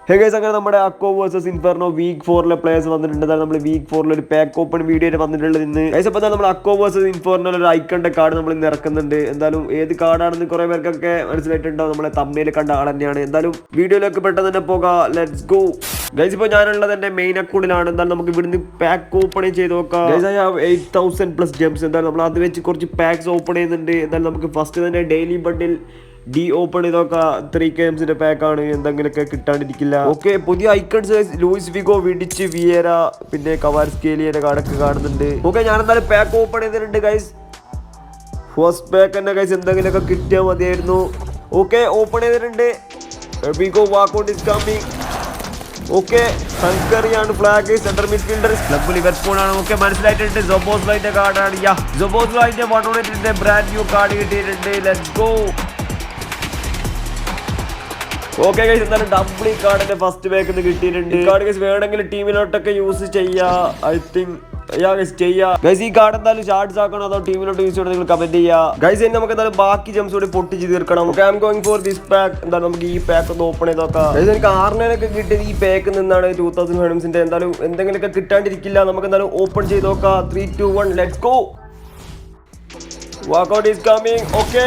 Hey guys, അങ്ങനെ നമ്മുടെ അക്കോ versus inferno week 4 players വന്നിട്ടുണ്ട്. നമ്മൾ വീക്ക് 4 ഒരു പാക്ക് ഓപ്പൺ വീഡിയോ വന്നിട്ടുള്ളത് ഇന്ന്. ഗൈസ്, അപ്പോൾ നമ്മൾ അക്കോ വേഴ്സസ് ഇൻഫെർണോ ഒരു ഐക്കണിന്റെ കാർഡ് നമ്മൾ ഇന്ന് ഇറക്കുന്നുണ്ട്. എന്തായാലും ഏത് കാർഡാണെന്ന് കുറെ പേർക്കൊക്കെ മനസ്സിലായിട്ടുണ്ടാവും. നമ്മളെ തമ്മിൽ കണ്ട ആൾ തന്നെയാണ്. എന്തായാലും വീഡിയോയിലേക്ക് പെട്ടെന്ന് തന്നെ പോകാം. Let's go guys. ഇപ്പോൾ ഞാനുള്ളത് എൻ്റെ മെയിൻ അക്കൗണ്ടിലാണ്. എന്തായാലും നമുക്ക് ഇവിടുന്ന് പാക്ക് ഓപ്പൺ ചെയ്ത് നോക്കാം. Guys, I have 8000+ Gems. എന്തായാലും നമ്മൾ അത് വെച്ച് കുറച്ച് പാക്സ് ഓപ്പൺ ചെയ്യുന്നുണ്ട്. എന്തായാലും നമുക്ക് ഫസ്റ്റ് തന്നെ ഡെയിലി ബണ്ടിൽ ഓപ്പൺ ചെയ്തൊക്കെ 3 ഗെയിംസിന്റെ പാക്കാണ്. എന്തെങ്കിലുമൊക്കെ കിട്ടാണ്ടിരിക്കില്ല. ഓക്കെ, പുതിയ icons Luis Figo, Vidic, Vieira, പിന്നെ കവാർസ്കേലിയുടെ കാർഡൊക്കെ കാണുന്നുണ്ട്. ഓക്കെ, ഞാൻ എന്തായാലും പാക്ക് ഓപ്പൺ ചെയ്തിട്ടുണ്ട് ഗൈസ്. ഫസ്റ്റ് പാക്ക് തന്നെ ഗൈസ്, എന്തെങ്കിലുമൊക്കെ കിട്ടിയാൽ മതിയായിരുന്നു. ഓക്കെ, ഓപ്പൺ ചെയ്തിട്ടുണ്ട്. We go walkout is coming. Okay, ഹങ്കറിയാണ് flag. Centre midfielder club Liverpool ആണ്. ഓക്കെ, മനസ്സിലായിട്ടുണ്ട്. സൊബോസ്ലൈന്റെ കാർഡാണ്. സൊബോസ്ലൈന്റെ 108 ബ്രാൻഡ് ന്യൂ കാർഡ് കിട്ടിയിട്ടുണ്ട്. Let's go. ഓക്കെ ഗൈസ്, എന്തായാലും ഡബിൾ ഈ കാർഡിന്റെ ഫസ്റ്റ് ബാക്ക് കിട്ടിയിട്ടുണ്ട്. ഈ കാർഡ് ഗൈസ് വേണമെങ്കിൽ ടീമിലോട്ടൊക്കെ യൂസ് ചെയ്യാം. ഐ തിങ്ക് ഈ കാർഡ് എന്തായാലും ഷാർട്സ് ആക്കണോ അതോ ടീമിലോട്ട് യൂസ് ചെയ്യണോ നിങ്ങൾ കമന്റ് ചെയ്യാം ഗൈസ്. ഇനി നമുക്ക് എന്തായാലും ബാക്കി ജംസ് കൂടി പൊട്ടിച്ച് തീർക്കണം. I am going for this pack. എന്തായാലും നമുക്ക് ഈ പാക്ക് ഒന്ന് ഓപ്പൺ ചെയ്ത് നോക്കാം. എനിക്ക് 6 കിട്ടിയത് ഈ പാക്ക് നിന്നാണ് 2000 ഹെഡംസിന്റെ. എന്തായാലും എന്തെങ്കിലുമൊക്കെ കിട്ടാണ്ടിരിക്കില്ല. നമുക്ക് എന്തായാലും ഓപ്പൺ ചെയ്ത് നോക്കാം. 3, 2, 1 let's go. Walkout is coming. Okay,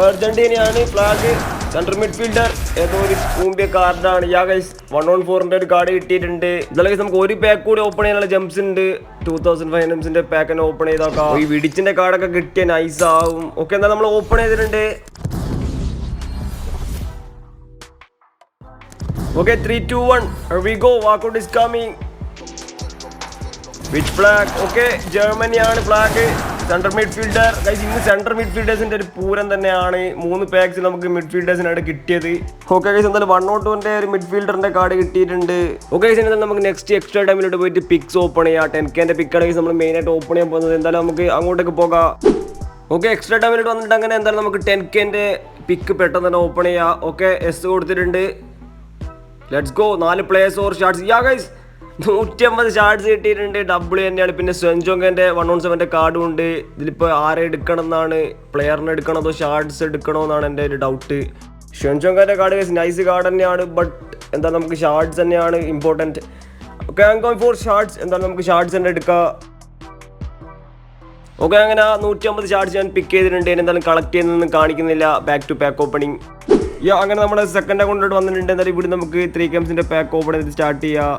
അർജന്റീനയാണ് ഫ്ലാഗ്. സെൻട്രൽ മിഡ്ഫീൽഡർ ഏതോ ഒരു കൂമ്പിയ കാർഡാണ്. 1-on-4 ഒരു കാർഡ് കിട്ടിയിട്ടുണ്ട്. ഇതല്ലെങ്കിൽ നമുക്ക് ഒരു പാക്ക് കൂടി ഓപ്പൺ ചെയ്യാനുള്ള ജംസ് ഉണ്ട്. 2005 ജംസിന്റെ പാക്ക് തന്നെ ഓപ്പൺ ചെയ്താക്കാം. ഈ വിഡിച്ചിന്റെ കാർഡൊക്കെ കിട്ടിയ നൈസ് ആവും. ഓക്കെ, എന്നാൽ നമ്മൾ ഓപ്പൺ ചെയ്തിട്ടുണ്ട്. Okay, 3, 2, 1 we go. Walkout is coming. Which flag? Okay, ജർമ്മനിയാണ് ഫ്ലാഗ്. Central midfielder guys. ഇന്ന് സെൻട്രൽ മിഡ്ഫീൽഡേഴ്സിന്റെ ഒരു പൂരം തന്നെയാണ്. 3 പാക്സ് നമുക്ക് മിഡ്ഫീൽഡേഴ്സിനായിട്ട് കിട്ടിയത്. ഓക്കെ ഗൈസ്, എന്തായാലും 102 ഒരു മിഡ്ഫീൽഡറിന്റെ കാർഡ് കിട്ടിയിട്ടുണ്ട്. ഓക്കെ ഗൈസ്, എന്തായാലും നമുക്ക് നെക്സ്റ്റ് എക്സ്ട്രാ ടൈമിലോട്ട് പോയിട്ട് പിക്സ് ഓപ്പൺ ചെയ്യാം. 10K പിക്കാണ് ഗൈസ് നമ്മൾ മെയിൻ ആയിട്ട് ഓപ്പൺ ചെയ്യാൻ പോകുന്നത്. എന്തായാലും നമുക്ക് അങ്ങോട്ടേക്ക് പോകാം. ഓക്കെ, എക്സ്ട്രാ ടൈമിലോട്ട് വന്നിട്ട് അങ്ങനെ എന്തായാലും നമുക്ക് 10K പിക്ക് പെട്ടെന്ന് തന്നെ ഓപ്പൺ ചെയ്യാം. ഓക്കെ, എസ് കൊടുത്തിട്ടുണ്ട്. Let's go. 4 players or shards. Guys 150 shards കിട്ടിയിട്ടുണ്ട്. ഡബിൾ തന്നെയാണ്. പിന്നെ സെൻജോങ്കന്റെ 1-on-7 കാർഡും ഉണ്ട്. ഇതിലിപ്പോൾ ആരെ എടുക്കണം എന്നാണ്, പ്ലെയറിനെ എടുക്കണോ അതോ ഷാർട്സ് എടുക്കണോ എന്നാണ് എൻ്റെ ഒരു ഡൗട്ട്. സെൻജോങ്കന്റെ കാർഡ് നൈസ് കാർഡ് തന്നെയാണ്. ബട്ട് എന്താ നമുക്ക് ഷാർട്സ് തന്നെയാണ് important. Okay, I am going for shards. എന്തായാലും നമുക്ക് ഷാർട്സ് തന്നെ എടുക്കാം. ഓക്കെ, അങ്ങനെ 150 ഷാർട്സ് ഞാൻ പിക്ക് ചെയ്തിട്ടുണ്ട്. എന്തായാലും കളക്ട് ചെയ്യുന്നതൊന്നും കാണിക്കുന്നില്ല. Back to pack opening. അങ്ങനെ നമ്മുടെ സെക്കൻഡ് അക്കൗണ്ടിലോട്ട് വന്നിട്ടുണ്ട്. എന്തായാലും ഇവിടെ നമുക്ക് 3 ഗെയിംസിന്റെ പാക്ക് ഓപ്പൺ ചെയ്ത് സ്റ്റാർട്ട് ചെയ്യാം.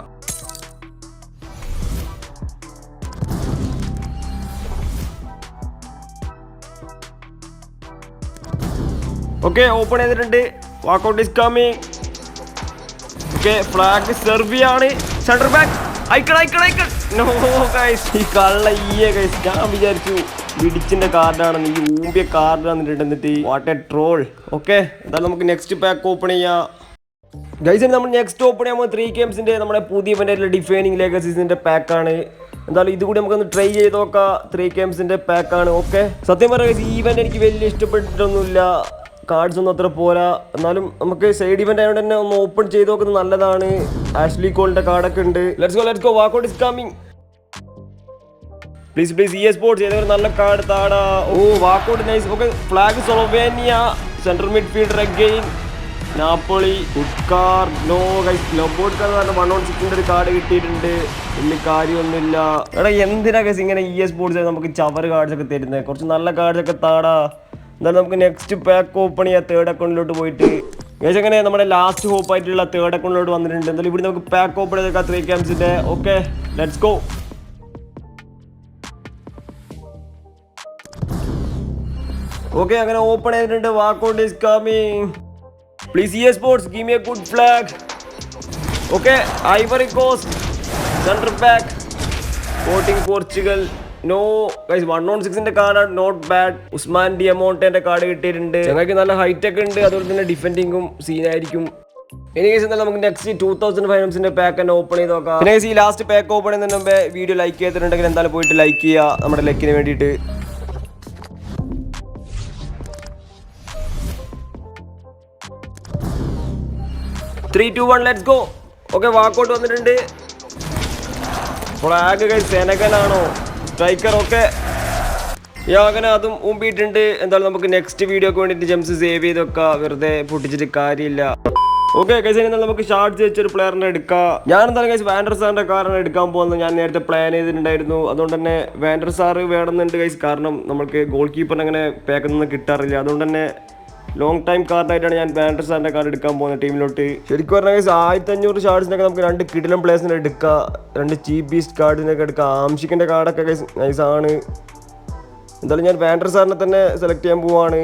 ഓക്കെ, ഓപ്പൺ ചെയ്തിട്ടുണ്ട്. Walkout is coming. Okay, flag സെർബിയാണ്. Centre back icon. No guys, ഈ കള്ള ഗൈസ്. ഞാൻ വിചാരിച്ചു വിഡിച്ചിന്റെ കാർഡാണെന്ന്. ഈ ഊമ്പിയ കാർഡ് വന്നിട്ടുണ്ട്. എന്നിട്ട് വാട്ട് എ ട്രോൾ. ഓക്കെ, എന്തായാലും നമുക്ക് നെക്സ്റ്റ് പാക്ക് ഓപ്പൺ ചെയ്യാം ഗൈസ്. നമ്മൾ നെക്സ്റ്റ് ഓപ്പൺ ചെയ്യുമ്പോൾ 3 ഗെയിംസിന്റെ നമ്മുടെ പുതിയ ഇവന്റായിട്ടുള്ള ഡിഫൈനിങ് ലെഗസീസിന്റെ പാക്കാണ്. എന്തായാലും ഇതുകൂടി നമുക്കൊന്ന് ട്രൈ ചെയ്ത് നോക്കാം. 3 ഗെയിംസിന്റെ പാക്കാണ്. ഓക്കെ, സത്യം പറയുക ഈ ഇവന്റ് എനിക്ക് വലിയ ഇഷ്ടപ്പെട്ടിട്ടൊന്നുമില്ല. കാർഡ്സ് ഒന്നും അത്ര പോരാ. എന്നാലും നമുക്ക് സൈഡ് ഇവന്റ് ആയതുകൊണ്ട് തന്നെ ഒന്ന് ഓപ്പൺ ചെയ്ത് നോക്കുന്നത് നല്ലതാണ്. ആഷ്ലി കോളിന്റെ കാർഡൊക്കെ ഉണ്ട്. Let's go. Walkout is coming. Please EA sports ഏതൊരു നല്ല കാർഡ് താടാ. ഓ, walkout nice. Okay, flag Slovenia. Central midfielder again Napoli. ഉഡ്കാർ. നോ ഗൈസ്, ലബോഡ്കാർ എന്ന് പറഞ്ഞ 1-on-6 ഒരു കാർഡ് കിട്ടിയിട്ടുണ്ട്. വലിയ കാര്യമൊന്നുമില്ല. എടാ എന്തിനാ ഗൈസ് ഇങ്ങനെ EA സ്പോർട്സ് നമുക്ക് ചവർ കാർഡ്സ് ഒക്കെ തരുന്നത്? കുറച്ച് നല്ല കാർഡ്സ് ഒക്കെ താടാ. എന്തായാലും നമുക്ക് നെക്സ്റ്റ് പാക്ക് ഓപ്പൺ ചെയ്യാം. 3rd അക്കൗണ്ടിലോട്ട് പോയിട്ട് ഗൈസ് അങ്ങനെ നമ്മുടെ ലാസ്റ്റ് ഹോപ്പ് ആയിട്ടുള്ള 3rd അക്കൗണ്ടിലോട്ട് വന്നിട്ടുണ്ട്. എന്തായാലും ഇവിടെ നമുക്ക് പാക്ക് ഓപ്പൺ ചെയ്തേക്കാം 3 ഗെയിംസിന്റെ. Okay, let's go. ഓക്കെ, അങ്ങനെ ഓപ്പൺ ചെയ്തിട്ടുണ്ട്. Walkout is coming. Please EA sports give me a good flag. Okay, Ivory Coast centre back. Sporting Portugal. No guys, 1-on-6 കാർഡാണ്. Not bad. ഉസ്മാൻ ഡിയമോണ്ടന്റെ card കിട്ടിയിട്ടുണ്ട്. ഞങ്ങൾക്ക് നല്ല height ഒക്കെ ഉണ്ട്. അതുപോലെ തന്നെ ഡിഫെൻഡിങ്ങും സീനായിരിക്കും. ഇനി കേസ് എന്തായാലും നമുക്ക് നെക്സ്റ്റ് 2005 പാക്ക് തന്നെ ഓപ്പൺ ചെയ്ത് നോക്കാം. പിന്നെ ഈ ലാസ്റ്റ് പാക്ക് ഓപ്പൺ ചെയ്യുന്നതിന് മുമ്പേ വീഡിയോ ലൈക്ക് ചെയ്തിട്ടുണ്ടെങ്കിൽ എന്തായാലും പോയിട്ട് ലൈക്ക് ചെയ്യുക നമ്മുടെ ലക്കിന് വേണ്ടിയിട്ട്. Three two one let's go. Okay, walkout വന്നിട്ടുണ്ട്. ഫ്ലാഗ് ഗൈസ് സെനഗലാണോ സ്ട്രൈക്കർ? ഓക്കെ, അങ്ങനെ അതും ഊമ്പിയിട്ടുണ്ട്. എന്തായാലും നമുക്ക് നെക്സ്റ്റ് വീഡിയോക്ക് വേണ്ടിയിട്ട് ജംസ് സേവ് ചെയ്തൊക്കെ വെറുതെ പൊട്ടിച്ചിട്ട് കാര്യമില്ല. ഓക്കെ ഗൈസ്, ഇനി നമുക്ക് ഷാർട്സ് വെച്ചൊരു പ്ലെയറിനെ എടുക്കാം. ഞാൻ എന്തായാലും ഗൈസ് വാൻഡർ സാറിന്റെ കാറാണ് എടുക്കാൻ പോകുന്നത്. ഞാൻ നേരത്തെ പ്ലാൻ ചെയ്തിട്ടുണ്ടായിരുന്നു. അതുകൊണ്ട് തന്നെ വാൻഡർ സാറ് വേണമെന്നുണ്ട് ഗൈസ്. കാരണം നമുക്ക് ഗോൾ കീപ്പറിന് അങ്ങനെ പാക്കൊന്നും കിട്ടാറില്ല. അതുകൊണ്ട് തന്നെ ലോങ് ടൈം കാർഡായിട്ടാണ് ഞാൻ വാൻഡർ സാറിന്റെ കാർഡ് എടുക്കാൻ പോകുന്നത് ടീമിലോട്ട്. ശരിക്കും പറഞ്ഞാൽ ഗൈസ് 1500 ഷാർട്സിനൊക്കെ നമുക്ക് 2 കിടിലൻ പ്ലേയേഴ്സിനെ എടുക്കാം, 2 ചീപ്പ് ബീസ്റ്റ് കാർഡിനൊക്കെ എടുക്കാം. ആംഷിക്കിന്റെ കാർഡൊക്കെ ഗൈസ് നൈസാണ്. എന്തായാലും ഞാൻ വാൻഡർ സാറിനെ തന്നെ സെലക്ട് ചെയ്യാൻ പോവാണ്.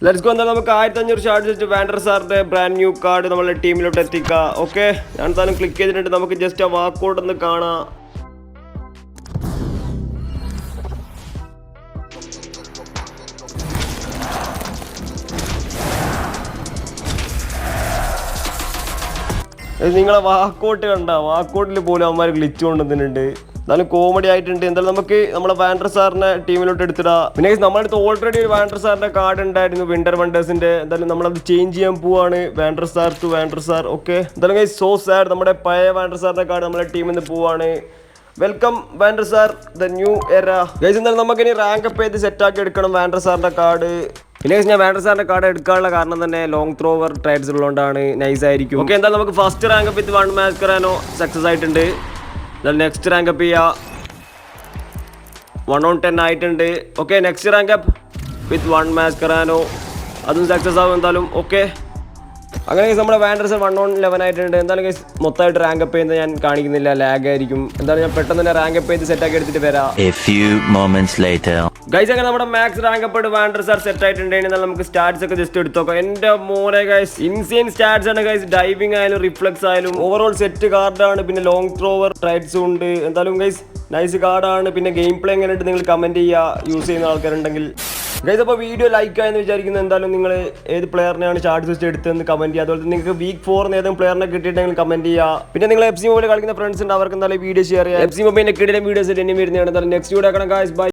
Let's go. എന്തായാലും നമുക്ക് 1500 ഷാർട്സ് വെച്ച് വാൻഡർ സാറിന്റെ ബ്രാൻഡ് ന്യൂ കാർഡ് നമ്മളുടെ ടീമിലോട്ട് എത്തിക്കാം. ഓക്കെ, ഞാൻ എന്തായാലും ക്ലിക്ക് ചെയ്തിട്ടുണ്ട്. നമുക്ക് ജസ്റ്റ് ആ വാക്കൗട്ട് ഒന്ന് കാണാം. നിങ്ങളെ വാക്കൗട്ട് കണ്ട, വാക്കൗട്ടിൽ പോലും അവന്മാർ ഗ്ലിച്ച് കൊണ്ടുവന്നിട്ടുണ്ട്. എന്നാലും കോമഡി ആയിട്ടുണ്ട്. എന്തായാലും നമുക്ക് നമ്മളെ വാൻഡർ സാറിനെ ടീമിലോട്ട് എടുത്തിടാം. പിന്നെ നമ്മുടെ അടുത്ത് ഓൾറെഡി ഒരു വാൻഡർ സാറിന്റെ കാർഡ് ഉണ്ടായിരുന്നു, വിന്റർ വണ്ടേഴ്സിന്റെ. എന്തായാലും നമ്മളത് ചേഞ്ച് ചെയ്യാൻ പോവാണ്, Van der Sar to Van der Sar. Okay, എന്തായാലും ഗൈസ് സോ സാഡ്, നമ്മുടെ പഴയ വാൻഡർ സാറിന്റെ കാർഡ് നമ്മളെ ടീമിൽ നിന്ന് പോവാണ്. Welcome Van der Sar, the new era. Guys എന്തായാലും നമുക്ക് ഇനി റാങ്ക് അപ്പ് ചെയ്ത് സെറ്റാക്കി എടുക്കണം വാൻഡർ സാറിന്റെ കാർഡ്. പിന്നെ ഞാൻ വാൻഡർ സാറിന്റെ കാർഡ് എടുക്കാനുള്ള കാരണം തന്നെ ലോങ് ത്രോവർ ട്രൈഡ്സ് ഉള്ളതുകൊണ്ടാണ്. നൈസ് ആയിരിക്കും. ഓക്കെ, എന്തായാലും നമുക്ക് first rank up with 1 Mascherano success ആയിട്ടുണ്ട്. നെക്സ്റ്റ് റാങ്ക് അപ്പ് ചെയ്യുക, 1 on 10 ആയിട്ടുണ്ട്. Okay, next rank up with 1 Mascherano, അതും സക്സസ് ആവും എന്തായാലും. ഓക്കെ, അങ്ങനെ നമ്മുടെ വാൻഡർ സാർ 1 on 11 ആയിട്ടുണ്ട്. എന്തായാലും ഗൈസ് മൊത്തമായിട്ട് റാങ്ക് അപ്പ് ചെയ്യുന്നത് ഞാൻ കാണിക്കുന്നില്ല, ലാഗ് ആയിരിക്കും. എന്തായാലും ഞാൻ പെട്ടെന്ന് തന്നെ റാങ്ക് അപ്പ് ചെയ്ത് സെറ്റാക്കി എടുത്തിട്ട് വരാം. ഗൈസ് അങ്ങനെ നമ്മുടെ max rank up Van der Sar set ആയിട്ടുണ്ട്. എന്നാൽ നമുക്ക് സ്റ്റാറ്റ്സ് ഒക്കെ ജസ്റ്റ് എടുത്ത് നോക്കാം. എന്റെ മോനെ ഗൈസ് ഇൻസെയിൻ സ്റ്റാറ്റ്സ് ആണ് ഗൈസ്. ഡൈവിംഗ് ആയാലും റിഫ്ലക്സ് ആയാലും ഓവറോൾ സെറ്റ് കാർഡാണ്. പിന്നെ ലോങ് ത്രോവർ ട്രൈഡ്സും ഉണ്ട്. എന്തായാലും ഗൈസ് നൈസ് കാർഡാണ്. പിന്നെ ഗെയിം പ്ലേ എങ്ങനെയായിട്ട് നിങ്ങൾ കമന്റ് ചെയ്യുക, യൂസ് ചെയ്യുന്ന ആൾക്കാരുണ്ടെങ്കിൽ. ഗൈസ് അപ്പോൾ വീഡിയോ ലൈക്ക് ആയെന്ന് വിചാരിക്കുന്നത്. എന്തായാലും നിങ്ങൾ ഏത് പ്ലെയറിനെയാണ് ഷാർട്സ് വെച്ച് എടുത്തതെന്ന് കമന്റ് ചെയ്യുക. അതുപോലെ നിങ്ങൾക്ക് വീക്ക് 4 ഏതെങ്കിലും പ്ലെയറിനെ കിട്ടിയിട്ടെങ്കിൽ കമന്റ് ചെയ്യുക. പിന്നെ നിങ്ങൾ FC മൊബൈൽ കളിക്കുന്ന ഫ്രണ്ട്സ് ഉണ്ട്, അവർക്ക് എന്തായാലും വീഡിയോ ഷെയർ ചെയ്യുക. FC മൊബൈലിന്റെ കിടിലൻ വീഡിയോസ് എന്നെ വരുന്നതാണ്. എന്തായാലും നെക്സ്റ്റ് വീഡിയോ കാണാം ഗൈസ്, ബൈ.